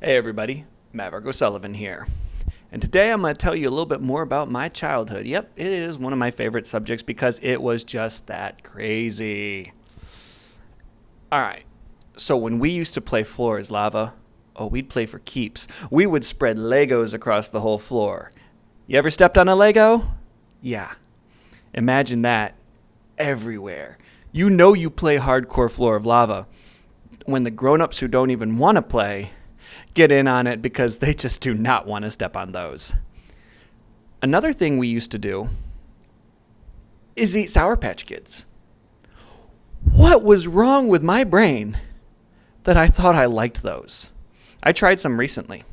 Hey everybody, Maverick O'Sullivan here. And today I'm going to tell you a little bit more about my childhood. Yep, it is one of my favorite subjects because it was just that crazy. Alright, so when we used to play floor is lava, we'd play for keeps. We would spread Legos across the whole floor. You ever stepped on a Lego? Yeah. Imagine that everywhere. You know you play hardcore floor of lava when the grown-ups who don't even want to play get in on it because they just do not want to step on those. Another thing we used to do is eat Sour Patch Kids. What was wrong with my brain that I thought I liked those? I tried some recently.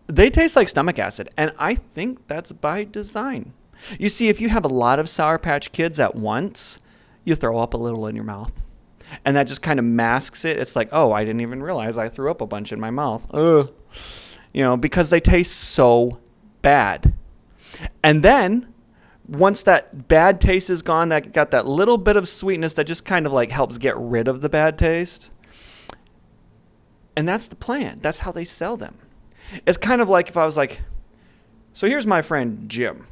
They taste like stomach acid, and I think that's by design. You see, if you have a lot of Sour Patch Kids at once, you throw up a little in your mouth. And that just kind of masks it. It's like, oh, I didn't even realize I threw up a bunch in my mouth. Ugh. Because they taste so bad. And then once that bad taste is gone, that got that little bit of sweetness that just kind of like helps get rid of the bad taste. And that's the plan. That's how they sell them. It's kind of like if I was like, so here's my friend Jim.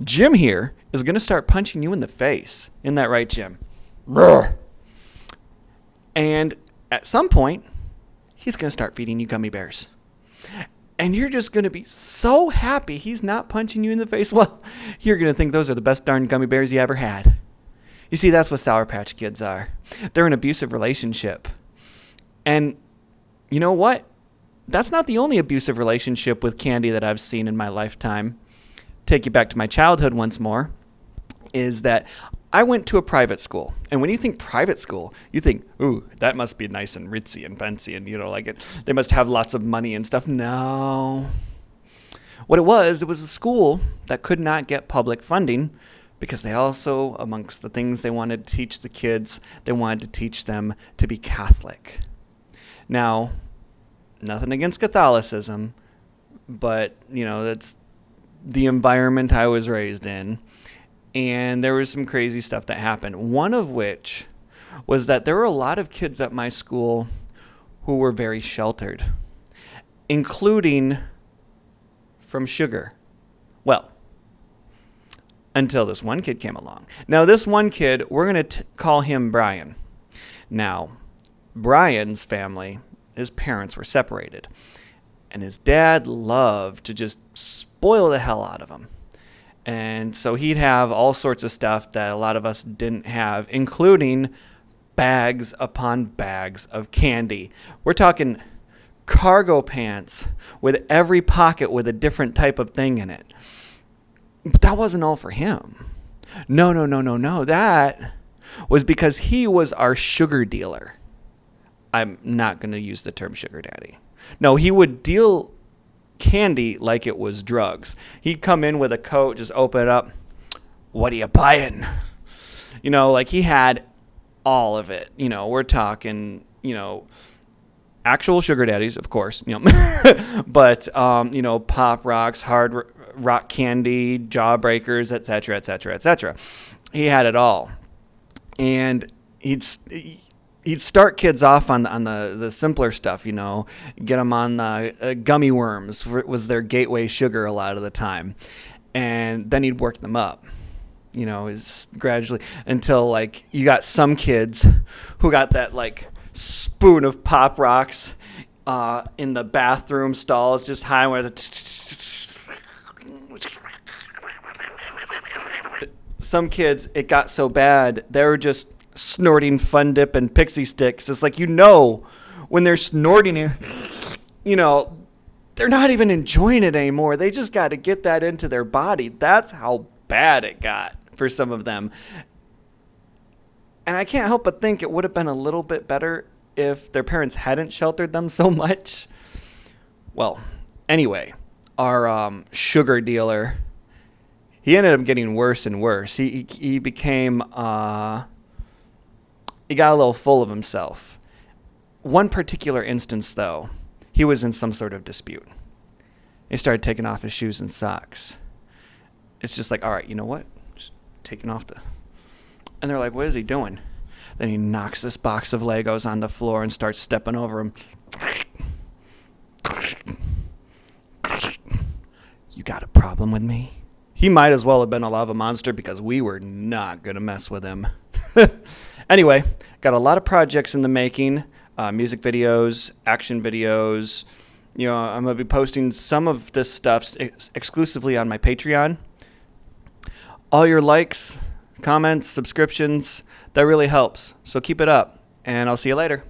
Jim here is going to start punching you in the face. Isn't that right, Jim? And at some point, he's going to start feeding you gummy bears. And you're just going to be so happy he's not punching you in the face. Well, you're going to think those are the best darn gummy bears you ever had. You see, that's what Sour Patch Kids are. They're an abusive relationship. And you know what? That's not the only abusive relationship with candy that I've seen in my lifetime. Take you back to my childhood once more, is that I went to a private school. And when you think private school, you think, ooh, that must be nice and ritzy and fancy and, they must have lots of money and stuff. No. What it was a school that could not get public funding because they also, amongst the things they wanted to teach the kids, they wanted to teach them to be Catholic. Now, nothing against Catholicism, but, that's the environment I was raised in, and there was some crazy stuff that happened. One of which was that there were a lot of kids at my school who were very sheltered, including from sugar. Well, until this one kid came along. Now, this one kid, we're going to call him Brian. Now, Brian's family, his parents were separated. And his dad loved to just spoil the hell out of him. And so he'd have all sorts of stuff that a lot of us didn't have, including bags upon bags of candy. We're talking cargo pants with every pocket with a different type of thing in it. But that wasn't all for him. No. That was because he was our sugar dealer. I'm not going to use the term sugar daddy. No, he would deal candy like it was drugs. He'd come in with a coat, just open it up. What are you buying? He had all of it. We're talking, actual sugar daddies, of course, but, Pop Rocks, hard rock candy, jawbreakers, etc., etc., etc. He had it all. And he'd start kids off on the simpler stuff, get them on gummy worms was their gateway sugar a lot of the time. And then he'd work them up, is gradually until you got some kids who got that spoon of Pop Rocks in the bathroom stalls, just high where some kids, it got so bad, they were just snorting Fun Dip and Pixie Sticks. It's like, when they're snorting it, they're not even enjoying it anymore. They just got to get that into their body. That's how bad it got for some of them. And I can't help but think it would have been a little bit better if their parents hadn't sheltered them so much. Well, anyway, our sugar dealer, he ended up getting worse and worse. He became... he got a little full of himself. One particular instance, though, he was in some sort of dispute. He started taking off his shoes and socks. It's just like, all right, you know what? Just taking off the... And they're like, what is he doing? Then he knocks this box of Legos on the floor and starts stepping over him. You got a problem with me? He might as well have been a lava monster because we were not going to mess with him. Anyway, got a lot of projects in the making. Music videos, action videos. You know, I'm going to be posting some of this stuff exclusively on my Patreon. All your likes, comments, subscriptions, that really helps. So keep it up, and I'll see you later.